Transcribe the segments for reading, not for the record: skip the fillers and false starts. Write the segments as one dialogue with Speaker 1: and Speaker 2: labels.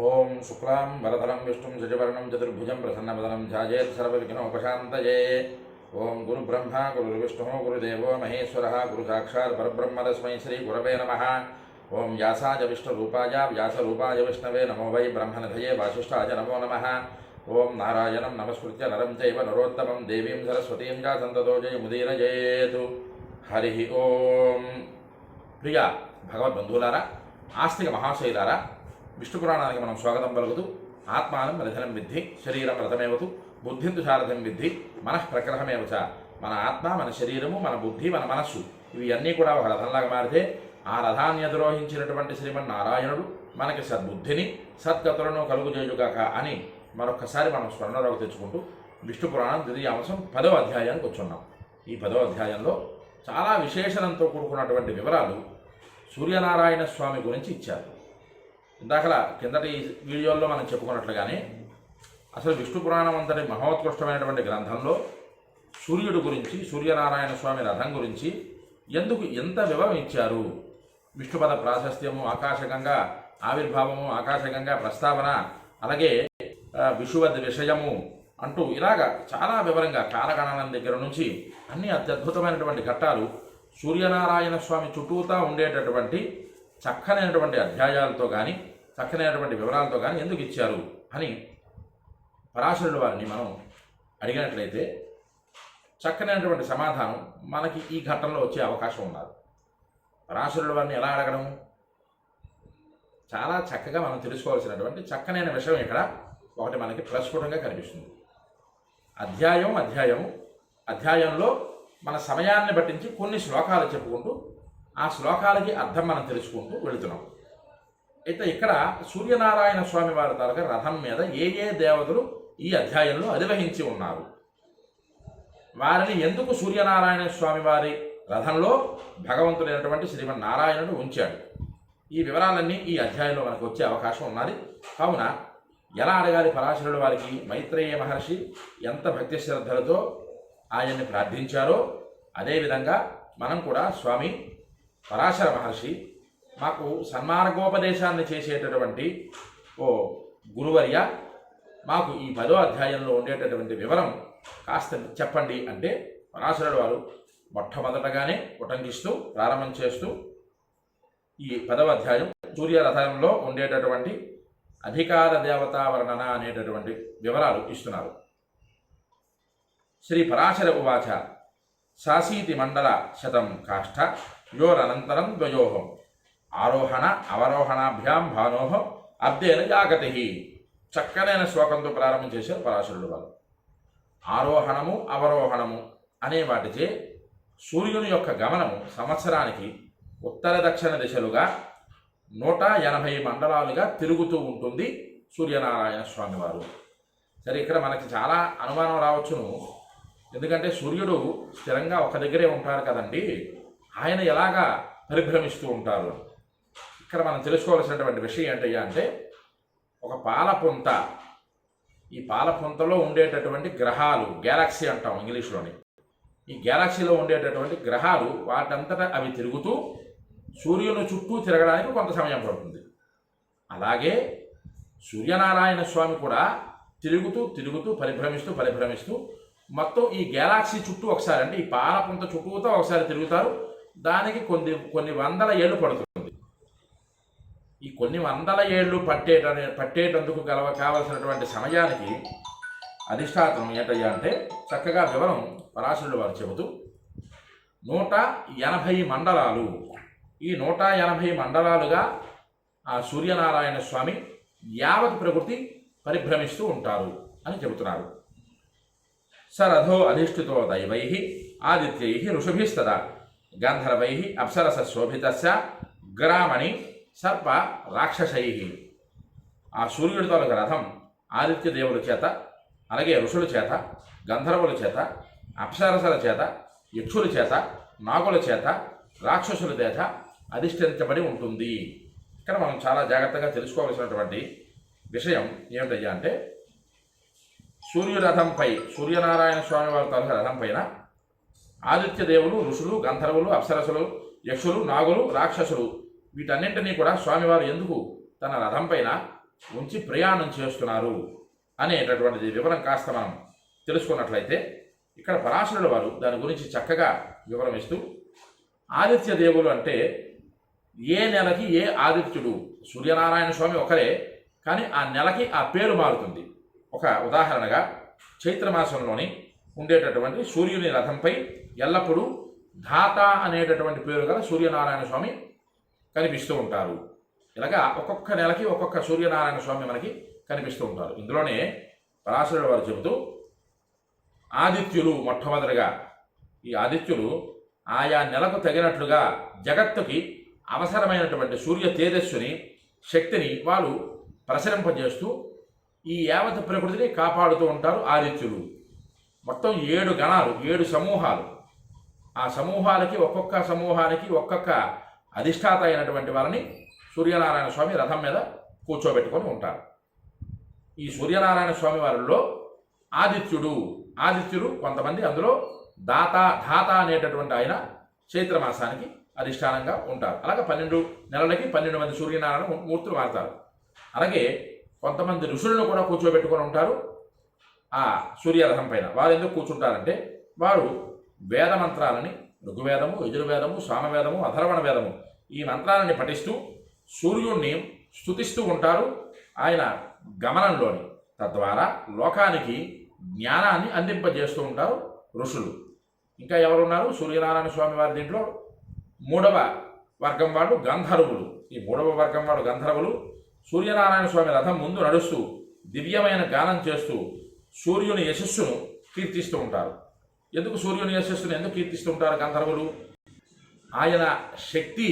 Speaker 1: ఓం శుక్లాం వరదరం విష్ణుం శశివర్ణం చతుర్భుజం ప్రసన్నవదనం ధ్యాయేత్ సర్వవిఘ్నోపశాంతయే. ఓం గురు బ్రహ్మ గురు విష్ణు గురుదేవో మహేశ్వర గురు సాక్షాత్ పరబ్రహ్మ తస్మై శ్రీ గురవే నమః. ఓం వ్యాసాయ విష్ణురూపాయ వ్యాసరూపాయ విష్ణవే నమో వై బ్రహ్మనిధయే వాసిష్ఠాయ నమో నమః. ఓం నారాయణం నమస్కృత్య నరం చైవ నరోత్తమం దేవీం సరస్వతీం చ సంతతో జయముదీరయేతు. హరి ఓం. ప్రియ భగవద్బంధువులారా, ఆస్తిక మహాశైలారా, విష్ణు పురాణానికి మనం స్వాగతం పలుకుతూ ఆత్మానం రథనం విద్ధి శరీరం రథమేవతు బుద్ధింతు సారథం విద్ధి మనః ప్రగ్రహమేవచ. మన ఆత్మ, మన శరీరము, మన బుద్ధి, మన మనస్సు ఇవి అన్నీ కూడా ఒక రథంలాగా మారితే ఆ రథాన్ని అధిరోహించినటువంటి శ్రీమన్నారాయణుడు మనకి సద్బుద్ధిని సద్గతులను కలుగుజేయుగాక అని మరొకసారి మనం స్మరణలోకి తెచ్చుకుంటూ విష్ణు పురాణం ద్వితీయాంశం 10వ అధ్యాయానికి వచ్చున్నాం. ఈ 10వ అధ్యాయంలో చాలా విశేషణంతో కూడుకున్నటువంటి వివరాలు సూర్యనారాయణ స్వామి గురించి ఇచ్చారు. ఇందాకలా కిందటి వీడియోల్లో మనం చెప్పుకున్నట్లుగానే అసలు విష్ణు పురాణం అంతటి మహోత్కృష్టమైనటువంటి గ్రంథంలో సూర్యుడు గురించి, సూర్యనారాయణ స్వామి రథం గురించి ఎందుకు ఎంత వివరం ఇచ్చారు, విష్ణుపద ప్రాశస్త్యము, ఆకాశగంగా ఆవిర్భావము, ఆకాశగంగా ప్రస్తావన, అలాగే విషువద్ విషయము అంటూ ఇలాగ చాలా వివరంగా కాలగణనం దగ్గర నుంచి అన్ని అత్యద్భుతమైనటువంటి ఘట్టాలు సూర్యనారాయణ స్వామి చుట్టూతా ఉండేటటువంటి చక్కనైనటువంటి అధ్యాయాలతో కానీ చక్కనైనటువంటి వివరాలతో కానీ ఎందుకు ఇచ్చారు అని పరాశరుడు వారిని మనం అడిగినట్లయితే చక్కనైనటువంటి సమాధానం మనకి ఈ ఘట్టంలో వచ్చే అవకాశం ఉన్నది. పరాశరుడు వారిని ఎలా అడగడం, చాలా చక్కగా మనం తెలుసుకోవాల్సినటువంటి చక్కనైన విషయం ఇక్కడ ఒకటి మనకి ప్రస్ఫుటంగా కనిపిస్తుంది. అధ్యాయంలో మన సమయాన్ని బట్టించి కొన్ని శ్లోకాలు చెప్పుకుంటూ ఆ శ్లోకాలకి అర్థం మనం తెలుసుకుంటూ వెళుతున్నాం. అయితే ఇక్కడ సూర్యనారాయణ స్వామి వారి తాలూకా రథం మీద ఏ దేవతలు ఈ అధ్యాయంలో అధివహించి ఉన్నారు, వారిని ఎందుకు సూర్యనారాయణ స్వామి వారి రథంలో భగవంతుడైనటువంటి శ్రీమన్నారాయణుడు ఉంచాడు, ఈ వివరాలన్నీ ఈ అధ్యాయంలో మనకు వచ్చే అవకాశం ఉన్నది. కావున ఎలా అడగాలి పరాశరుడు వారికి, మైత్రేయ మహర్షి ఎంత భక్తి శ్రద్ధలతో ఆయన్ని ప్రార్థించారో అదేవిధంగా మనం కూడా స్వామి పరాశర మహర్షి మాకు సన్మార్గోపదేశాన్ని చేసేటటువంటి ఓ గురువర్య, మాకు ఈ 10వ అధ్యాయంలో ఉండేటటువంటి వివరం కాస్త చెప్పండి అంటే పరాశరుడు వారు మొట్టమొదటగానే ఉటంకిస్తూ ప్రారంభం చేస్తూ ఈ 10వ అధ్యాయం సూర్యరథంలో ఉండేటటువంటి అధికార దేవతా వర్ణన అనేటటువంటి వివరాలు ఇస్తున్నారు. శ్రీ పరాశర ఉవాచ సాసీతి మండల శతం కాష్ఠ యోరనంతరం ద్వయోహం ఆరోహణ అవరోహణాభ్యాం భానోహం అబ్దేన జాగతి. చక్కనైన శ్లోకంతో ప్రారంభం చేశారు పరాశరుడు వారు. ఆరోహణము అవరోహణము అనే వాటిచే సూర్యుని యొక్క గమనము సంవత్సరానికి ఉత్తర దక్షిణ దిశలుగా 180 మండలాలుగా తిరుగుతూ ఉంటుంది సూర్యనారాయణ స్వామి వారు. సరే, ఇక్కడ మనకి చాలా అనుమానం రావచ్చును. ఎందుకంటే సూర్యుడు స్థిరంగా ఒక దగ్గరే ఉంటారు కదండి, ఆయన ఎలాగా పరిభ్రమిస్తూ ఉంటారు. ఇక్కడ మనం తెలుసుకోవాల్సినటువంటి విషయం ఏంటయ్యా అంటే, ఒక పాలపుంత, ఈ పాలపుంతలో ఉండేటటువంటి గ్రహాలు, గ్యాలక్సీ అంటాం ఇంగ్లీష్లోని, ఈ గ్యాలక్సీలో ఉండేటటువంటి గ్రహాలు వాటంతటా అవి తిరుగుతూ సూర్యుని చుట్టూ తిరగడానికి కొంత సమయం పడుతుంది. అలాగే సూర్యనారాయణ స్వామి కూడా తిరుగుతూ పరిభ్రమిస్తూ మొత్తం ఈ గ్యాలక్సీ చుట్టూ ఒకసారి, అంటే ఈ పాలపుంత చుట్టూతో ఒకసారి తిరుగుతారు. దానికి కొన్ని వందల ఏళ్ళు పడుతుంది. ఈ కొన్ని వందల ఏళ్ళు పట్టేటందుకు కావలసినటువంటి సమయానికి అధిష్టాత్రం ఏంటయ్యా అంటే చక్కగా వివరం పరాశరుడు వారు చెబుతూ 180 మండలాలు, ఈ 180 మండలాలుగా ఆ సూర్యనారాయణ స్వామి యావత్ ప్రకృతి పరిభ్రమిస్తూ ఉంటారు అని చెబుతున్నారు. సరథో అధిష్ఠితో దైవై ఆదిత్యై ఋషుభిస్తదా గంధర్వై అప్సరస శోభితస్య గ్రామణి సర్ప రాక్షసై. ఆ సూర్యుడి తాలూక రథం ఆదిత్య దేవుల చేత, అలాగే ఋషుల చేత, గంధర్వుల చేత, అప్సరసల చేత, యక్షుల చేత, నాగుల చేత, రాక్షసుల చేత అధిష్ఠించబడి ఉంటుంది. ఇక్కడ మనం చాలా జాగ్రత్తగా తెలుసుకోవాల్సినటువంటి విషయం ఏమిటయ్యా అంటే, సూర్యరథంపై, సూర్యనారాయణ స్వామి వారి తాలూకా రథం పైన ఆదిత్య దేవులు, ఋషులు, గంధర్వులు, అప్సరసులు, యక్షులు, నాగులు, రాక్షసులు వీటన్నింటినీ కూడా స్వామివారు ఎందుకు తన రథం పైన ఉంచి ప్రయాణం చేస్తున్నారు అనేటటువంటిది వివరం కాస్త మనం తెలుసుకున్నట్లయితే ఇక్కడ పరాశరుల వారు దాని గురించి చక్కగా వివరమిస్తూ ఆదిత్య దేవులు అంటే ఏ నెలకి ఏ ఆదిత్యుడు, సూర్యనారాయణ స్వామి ఒకరే, కానీ ఆ నెలకి ఆ పేరు మారుతుంది. ఒక ఉదాహరణగా చైత్రమాసంలోని ఉండేటటువంటి సూర్యుని రథంపై ఎల్లప్పుడూ ధాత అనేటటువంటి పేరు గల సూర్యనారాయణ స్వామి కనిపిస్తూ ఉంటారు. ఇలాగా ఒక్కొక్క నెలకి ఒక్కొక్క సూర్యనారాయణ స్వామి మనకి కనిపిస్తూ ఉంటారు. ఇందులోనే పరాశరుల వారు చెబుతూ ఆదిత్యులు మొట్టమొదటిగా ఈ ఆదిత్యులు ఆయా నెలకు తగినట్లుగా జగత్తుకి అవసరమైనటువంటి సూర్య తేజస్సుని, శక్తిని వాళ్ళు ప్రసరింపజేస్తూ ఈ యావత్ ప్రకృతిని కాపాడుతూ ఉంటారు ఆదిత్యులు. మొత్తం 7 గణాలు, 7 సమూహాలు. ఆ సమూహాలకి ఒక్కొక్క సమూహానికి ఒక్కొక్క అధిష్టాత అయినటువంటి వారిని సూర్యనారాయణ స్వామి రథం మీద కూర్చోబెట్టుకొని ఉంటారు. ఈ సూర్యనారాయణ స్వామి వారిలో ఆదిత్యులు కొంతమంది, అందులో ధాత అనేటటువంటి ఆయన చైత్రమాసానికి అధిష్టానంగా ఉంటారు. అలాగే 12 నెలలకి 12 మంది సూర్యనారాయణ మూర్తులు మారుతారు. అలాగే కొంతమంది ఋషులను కూడా కూర్చోబెట్టుకొని ఉంటారు ఆ సూర్యరథం పైన. వారు ఎందుకు కూర్చుంటారంటే వారు వేద మంత్రాలని, ఋగ్వేదము, యజుర్వేదము, సామవేదము, అథర్వణ వేదము ఈ మంత్రాలని పఠిస్తూ సూర్యుణ్ణి స్తుతిస్తూ ఉంటారు ఆయన గమనంలోని. తద్వారా లోకానికి జ్ఞానాన్ని అందింపజేస్తూ ఉంటారు ఋషులు. ఇంకా ఎవరున్నారు? సూర్యనారాయణ స్వామి వారి దీంట్లో 3వ వర్గం వాళ్ళు గంధర్వులు. ఈ 3వ వర్గం వాళ్ళు గంధర్వులు సూర్యనారాయణ స్వామి రథం ముందు నడుస్తూ దివ్యమైన గానం చేస్తూ సూర్యుని యశస్సును కీర్తిస్తూ ఉంటారు. ఎందుకు సూర్యుని యశస్సును ఎందుకు కీర్తిస్తూ ఉంటారు గంధర్వులు? ఆయన శక్తి,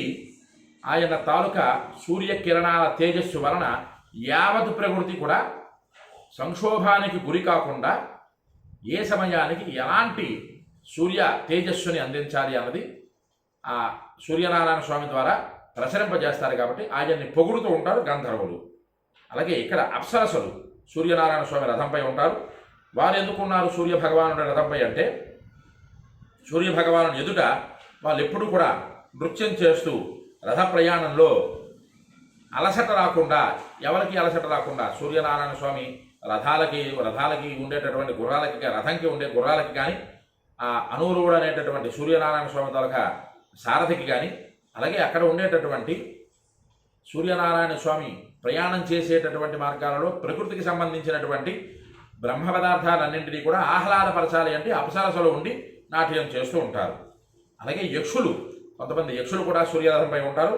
Speaker 1: ఆయన తాలూకా సూర్యకిరణాల తేజస్సు వలన యావత్ ప్రకృతి కూడా సంక్షోభానికి గురి కాకుండా ఏ సమయానికి ఎలాంటి సూర్య తేజస్సుని అందించాలి అన్నది ఆ సూర్యనారాయణ స్వామి ద్వారా ప్రసరింపజేస్తారు. కాబట్టి ఆయన్ని పొగుడుతూ ఉంటారు గంధర్వులు. అలాగే ఇక్కడ అప్సరసలు సూర్యనారాయణ స్వామి రథంపై ఉంటారు. వారు ఎందుకున్నారు సూర్య భగవానుడి రథంపై అంటే సూర్య భగవాను ఎదుట వాళ్ళు ఎప్పుడు కూడా నృత్యం చేస్తూ రథ ప్రయాణంలో అలసట రాకుండా, ఎవరికి అలసట రాకుండా సూర్యనారాయణ స్వామి రథాలకి ఉండేటటువంటి గుర్రాలకి, రథంకి ఉండే గుర్రాలకి కానీ, ఆ అనూరుడు అనేటటువంటి సూర్యనారాయణ స్వామి తాలూకా సారథికి కానీ, అలాగే అక్కడ ఉండేటటువంటి సూర్యనారాయణ స్వామి ప్రయాణం చేసేటటువంటి మార్గాలలో ప్రకృతికి సంబంధించినటువంటి బ్రహ్మ పదార్థాలన్నింటినీ కూడా ఆహ్లాదపరచాలి అంటే అప్సరసలు ఉండి నాట్యం చేస్తూ ఉంటారు. అలాగే యక్షులు, కొంతమంది యక్షులు కూడా సూర్యరథంపై ఉంటారు.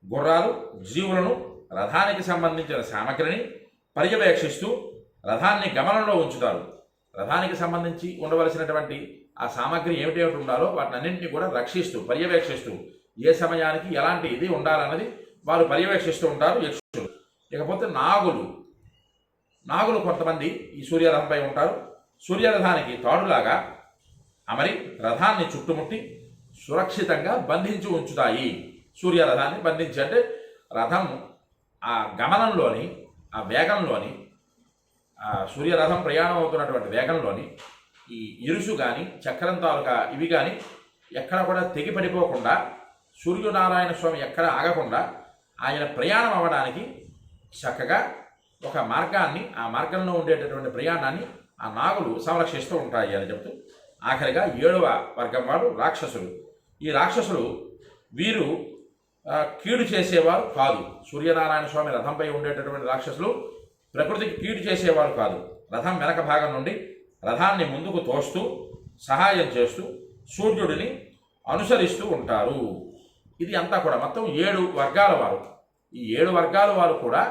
Speaker 1: గుర్రాలు, జీవులను, రథానికి సంబంధించిన సామగ్రిని పర్యవేక్షిస్తూ రథాన్ని గమనంలో ఉంచుతారు. రథానికి సంబంధించి ఉండవలసినటువంటి ఆ సామగ్రి ఏమిటేమిటి ఉండాలో వాటిని అన్నింటినీ కూడా రక్షిస్తూ, పర్యవేక్షిస్తూ ఏ సమయానికి ఎలాంటి ఇది ఉండాలన్నది వారు పర్యవేక్షిస్తూ ఉంటారు యక్షులు. ఇకపోతే నాగులు కొంతమంది ఈ సూర్యరథంపై ఉంటారు. సూర్యరథానికి తాడులాగా అమరి రథాన్ని చుట్టుముట్టి సురక్షితంగా బంధించి ఉంచుతాయి. సూర్యరథాన్ని బంధించి అంటే రథం ఆ గమనంలోని, ఆ వేగంలోని, ఆ సూర్యరథం ప్రయాణం అవుతున్నటువంటి వేగంలోని ఈ ఇరుసు కానీ, చక్రం తాలూకా ఇవి కానీ ఎక్కడ కూడా తెగి పడిపోకుండా, సూర్యనారాయణ స్వామి ఎక్కడ ఆగకుండా ఆయన ప్రయాణం అవ్వడానికి చక్కగా ఒక మార్గాన్ని, ఆ మార్గంలో ఉండేటటువంటి ప్రయాణాన్ని ఆ నాగులు సంరక్షిస్తూ ఉంటాయి అని చెప్తూ ఆఖరిగా 7వ వర్గం వాడు రాక్షసులు. ఈ రాక్షసులు వీరు కీడు చేసేవారు కాదు. సూర్యనారాయణ స్వామి రథంపై ఉండేటటువంటి రాక్షసులు ప్రకృతికి కీడు చేసేవారు కాదు. రథం వెనక భాగం నుండి రథాన్ని ముందుకు తోస్తూ సహాయం చేస్తూ సూర్యుడిని అనుసరిస్తూ ఉంటారు. ఇది అంతా కూడా మొత్తం 7 వర్గాల వారు. ఈ 7 వర్గాల వారు కూడా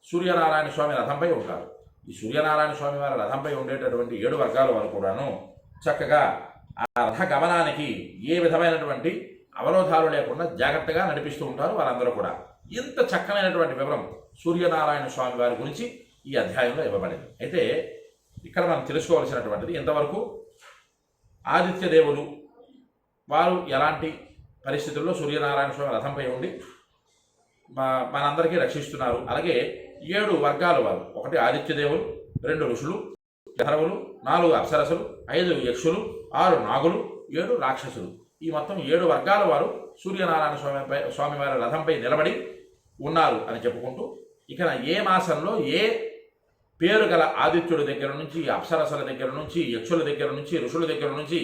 Speaker 1: సూర్యనారాయణ స్వామి రథంపై ఉంటారు. ఈ సూర్యనారాయణ స్వామి వారి రథంపై ఉండేటటువంటి 7 వర్గాల వారు కూడాను చక్కగా ఆ రథ గమనానికి ఏ విధమైనటువంటి అవరోధాలు లేకుండా జాగ్రత్తగా నడిపిస్తూ ఉంటారు వారందరూ కూడా. ఇంత చక్కనైనటువంటి వివరం సూర్యనారాయణ స్వామి వారి గురించి ఈ అధ్యాయంలో ఇవ్వబడింది. అయితే ఇక్కడ మనం తెలుసుకోవాల్సినటువంటిది ఇంతవరకు ఆదిత్య దేవులు వారు ఎలాంటి పరిస్థితుల్లో సూర్యనారాయణ స్వామి రథంపై ఉండి మనందరికీ రక్షిస్తున్నారు. అలాగే 7 వర్గాల వారు, 1 ఆదిత్య దేవులు, 2 ఋషులు, గంధర్వులు, 4 అప్సరసులు, 5 యక్షులు, 6 నాగులు, 7 రాక్షసులు. ఈ మొత్తం 7 వర్గాల వారు సూర్యనారాయణ స్వామి వారి రథంపై నిలబడి ఉన్నారు అని చెప్పుకుంటూ ఇక ఏ మాసంలో ఏ పేరు గల ఆదిత్యుడి దగ్గర నుంచి, అప్సరసల దగ్గర నుంచి, యక్షుల దగ్గర నుంచి, ఋషుల దగ్గర నుంచి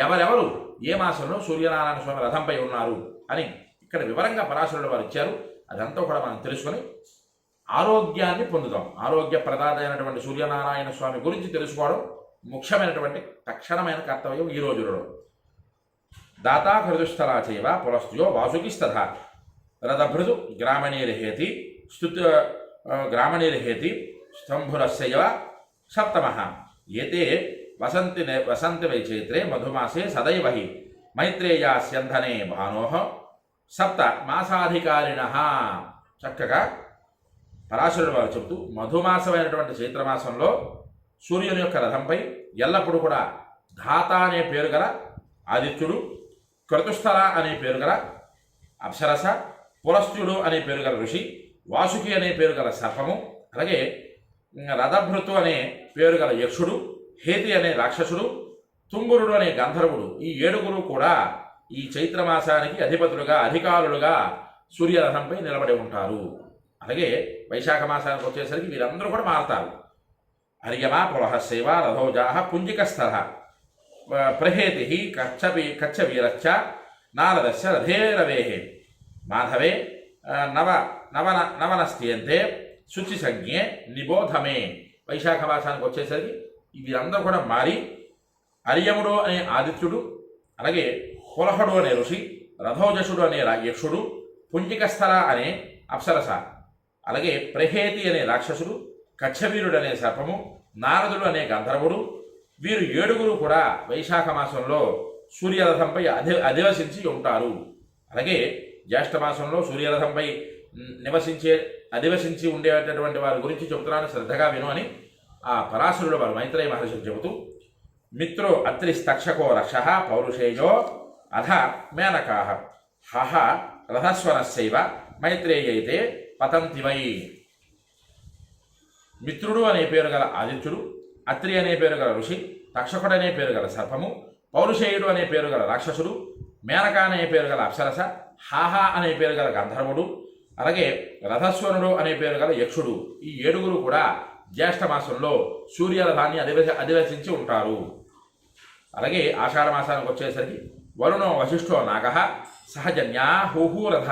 Speaker 1: ఎవరెవరు ఏ మాసంలో సూర్యనారాయణ స్వామి రథంపై ఉన్నారు అని ఇక్కడ వివరంగా పరాశరుడు వారు ఇచ్చారు. అదంతా కూడా మనం తెలుసుకొని ఆరోగ్యాన్ని పొందుదాం. ఆరోగ్య ప్రదాతైనటువంటి సూర్యనారాయణ స్వామి గురించి తెలుసుకోవడం ముఖ్యమైనటువంటి తక్షణమైన కర్తవ్యం ఈ రోజులలో. దాతా హృదుస్థలా చైవ పులస్త్యో వాసుకిస్తథ రథభృదు గ్రామణీర్హేతి గ్రామణీర్హేతి స్తంభురస్యవ సప్తమః ఏతే వసంతి వై చైత్రే మధుమాసే సదైవ హి మైత్రేయాస్యంధనే భానోః సప్త మాసాధికారిణః. చక్కగా పరాశరుడు వారు చెబుతూ మధుమాసమైనటువంటి చైత్రమాసంలో సూర్యుని యొక్క రథంపై ఎల్లప్పుడూ కూడా ధాత అనే పేరు గల ఆదిత్యుడు, క్రతుస్థల అనే పేరు గల అప్సరస, పులస్త్యుడు అనే పేరు గల ఋషి, వాసుకి అనే పేరు గల సర్పము, అలాగే రథభృతు అనే పేరు గల యక్షుడు, హేతి అనే రాక్షసుడు, తుంగురుడు అనే గంధర్వుడు, ఈ 7 కూడా ఈ చైత్రమాసానికి అధిపతులుగా అధికారులుగా సూర్యరథంపై నిలబడి ఉంటారు. అలాగే వైశాఖ మాసానికి వచ్చేసరికి వీరందరూ కూడా మారతారు. హర్యమా పులహస్యవ రథోజాహ పుంజికస్థల ప్రహేతి కచ్చవీరచ్చ నారదస్య రథేరవేహే మాధవే నవనస్తియంతే శుచి సంజ్ఞే నిబోధమే. వైశాఖ మాసానికి వచ్చేసరికి వీరందరూ కూడా మారి అర్యముడు అనే ఆదిత్యుడు, అలాగే పులహుడు అనే ఋషి, రథోజసుడు అనే యక్షుడు, పుంజికస్థల అనే అప్సరస, అలాగే ప్రహేతి అనే రాక్షసుడు, కచ్చవీరుడు అనే సర్పము, నారదుడు అనే గంధర్వుడు, వీరు 7 కూడా వైశాఖ మాసంలో సూర్యరథంపై అధివసించి ఉంటారు. అలాగే జ్యేష్ఠ మాసంలో సూర్యరథంపై అధివసించి ఉండేటటువంటి వారి గురించి చెబుతున్నాను, శ్రద్ధగా విను అని ఆ పరాశరుడు వారు మైత్రేయ మహర్షికి చెబుతూ, మిత్రో అత్రిస్తక్షకో రక్ష పౌరుషేయో అధ మేనకాహ హహ రథస్వనస్యైవ మైత్రేయైతే పతంతి వై. మిత్రుడు అనే పేరు గల ఆదిత్యుడు, అత్రి అనే పేరు గల ఋషి, తక్షకుడు అనే పేరు గల సర్పము, పౌరుషేయుడు అనే పేరు గల రాక్షసుడు, మేనక అనే పేరు గల అప్సరస, హాహ అనే పేరు గల గంధర్వుడు, అలాగే రథస్వనుడు అనే పేరు గల యక్షుడు, ఈ 7 కూడా జ్యేష్ఠ మాసంలో సూర్యరథాన్ని అధివసించి ఉంటారు. అలాగే ఆషాఢ మాసానికి వచ్చేసరికి వరుణో వశిష్ఠో నాగ సహజన్యా హూహూరథ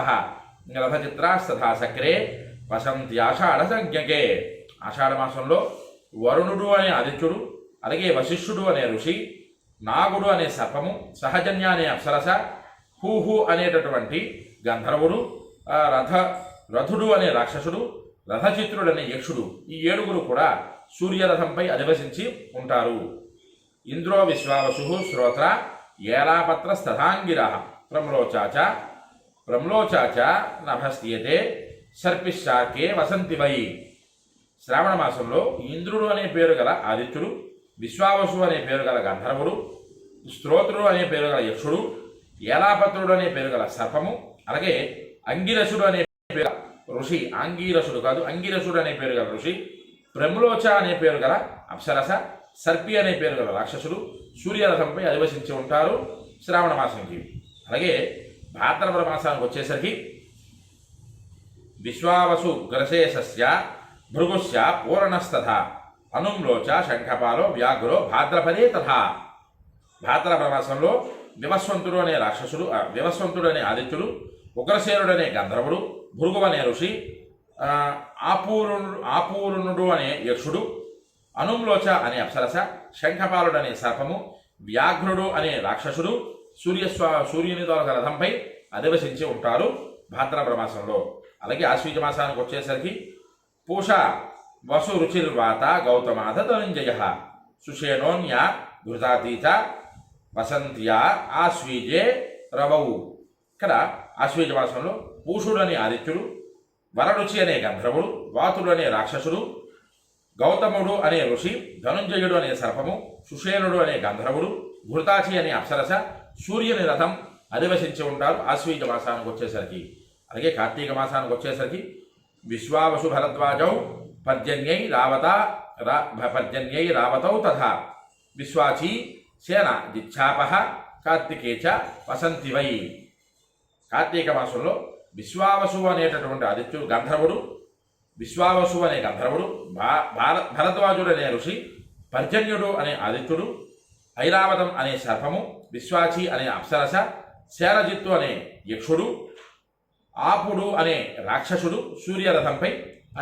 Speaker 1: రథచిత్రాస్తథా సక్రే వసంతి ఆషాఢ సంజ్ఞకే. ఆషాఢ మాసంలో వరుణుడు అనే ఆదిత్యుడు, అలాగే వశిష్ఠుడు అనే ఋషి, నాగుడు అనే సర్పము, సహజన్య అనే అప్సరస, హూహు అనేటటువంటి గంధర్వుడు, రథుడు అనే రాక్షసుడు, రథచిత్రుడు అనే యక్షుడు, ఈ 7 కూడా సూర్యరథంపై అధివసించి ఉంటారు. ఇంద్రో విశ్వావసు శ్రోత్ర ఏలాపత్ర స్థాంగిర ప్రమ్లోచాచ నభస్తీయతే సర్పిశాకే వసంతి వై. శ్రావణ మాసంలో ఇంద్రుడు అనే పేరు గల ఆదిత్యుడు, విశ్వావసు అనే పేరు గల గంధర్వుడు, స్తోత్రుడు అనే పేరు గల యక్షుడు, ఏలాపత్రుడు అనే పేరు గల సర్పము, అలాగే అంగిరసుడు అనే పేరు ఋషి, ఆంగీరసుడు కాదు అంగిరసుడు అనే పేరు గల ఋషి, ప్రమ్లోచ అనే పేరు గల అప్సరస, సర్పి అనే పేరు గల రాక్షసుడు సూర్యరథంపై అధివసించి ఉంటారు శ్రావణ మాసంకి. అలాగే భాద్రపద మాసానికి వచ్చేసరికి విశ్వావసు గ్రశేషస్య భృగుస్య పూర్ణస్తథ అనుమ్లోచ శంఖపాలో వ్యాఘ్రో భాద్రపదే తథా. భాద్రపద మాసంలో వివస్వంతుడు అనే రాక్షసుడు, వివస్వంతుడు అనే ఆదిత్యుడు, ఉగ్రసేనుడు అనే గంధర్వుడు, భృగు అనే ఋషి, ఆపూరుణుడు అనే యక్షుడు, అనుమ్లోచ అనే అప్సరస, శంఖపాలుడు అనే సర్పము, వ్యాఘ్రుడు అనే రాక్షసుడు సూర్యుని ద్వారా రథంపై అధివసించి ఉంటారు భాద్రపద మాసంలో. అలాగే ఆశ్వీజ మాసానికి వచ్చేసరికి పూష వసు రుచిర్వాత గౌతమాధ ధనంజయ సుషేణోన్య ఘృతాతీత వసంత్యా ఆశ్వీజే రవవు. ఇక్కడ ఆశ్వీజ మాసంలో పూషుడు అనే ఆదిత్యుడు, వరరుచి అనే గంధర్వుడు, వాతుడు అనే రాక్షసుడు, గౌతముడు అనే ఋషి, ధనుంజయుడు అనే సర్పము, సుషేనుడు అనే గంధర్వుడు, ఘృతాచి అనే అప్సరస సూర్యుని రథం అధివసించి ఉంటారు ఆశ్వీజ మాసానికి వచ్చేసరికి. అలాగే కార్తీక మాసానికి వచ్చేసరికి విశ్వావసు భరద్వాజౌ పర్జన్యై రావతౌ తథా విశ్వాచీ సేన జిచ్ఛాప కార్తికే చ వసంతి వై. కార్తీక మాసంలో విశ్వావసు అనేటటువంటి ఆదిత్యుడు గంధర్వుడు, విశ్వావసు అనే గంధర్వుడు, భరద్వాజుడు అనే ఋషి, పర్జన్యుడు అనే ఆదిత్యుడు, ఐరావతం అనే సర్పము, విశ్వాచి అనే అప్సరస, శేలజిత్తు అనే యక్షుడు, ఆపుడు అనే రాక్షసుడు సూర్యరథంపై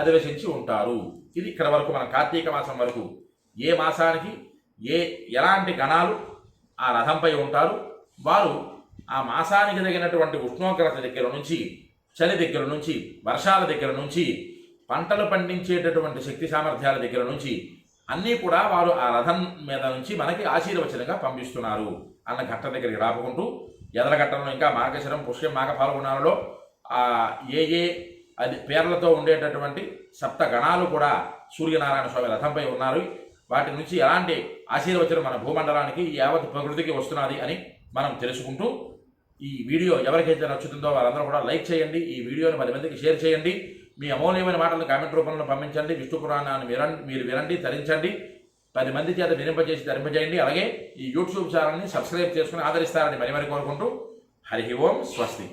Speaker 1: అధివసించి ఉంటారు. ఇది ఇక్కడ వరకు మన కార్తీక మాసం వరకు ఏ మాసానికి ఎలాంటి గణాలు ఆ రథంపై ఉంటారు, వారు ఆ మాసానికి తగినటువంటి ఉష్ణోగ్రత దగ్గర నుంచి, చలి దగ్గర నుంచి, వర్షాల దగ్గర నుంచి, పంటలు పండించేటటువంటి శక్తి సామర్థ్యాల దగ్గర నుంచి అన్నీ కూడా వారు ఆ రథం మీద నుంచి మనకి ఆశీర్వచనంగా పంపిస్తున్నారు అన్న ఘట్ట దగ్గరికి రాపుకుంటూ ఎదరఘట్టంలో ఇంకా మార్గశిరం, పుష్యం, మాఘ పాల్గొనాలలో ఏ అది పేర్లతో ఉండేటటువంటి సప్త గణాలు కూడా సూర్యనారాయణ స్వామి రథంపై ఉన్నారు. వాటి నుంచి ఎలాంటి ఆశీర్వచనం మన భూమండలానికి, యావత్ ప్రకృతికి వస్తున్నది అని మనం తెలుసుకుంటూ, ఈ వీడియో ఎవరికైతే నచ్చుతుందో వారందరూ కూడా లైక్ చేయండి, ఈ వీడియోని 10 మందికి షేర్ చేయండి, మీ అమూల్యమైన మాటలను కామెంట్ రూపంలో పంపించండి, విష్ణు పురాణాన్ని మీరు వినండి, తరించండి, 10 మంది చేత వినింపజేసి ధరింపజేయండి. అలాగే ఈ యూట్యూబ్ ఛానల్ని సబ్స్క్రైబ్ చేసుకుని ఆదరిస్తారని మరి కోరుకుంటూ హరి ఓం స్వస్తి.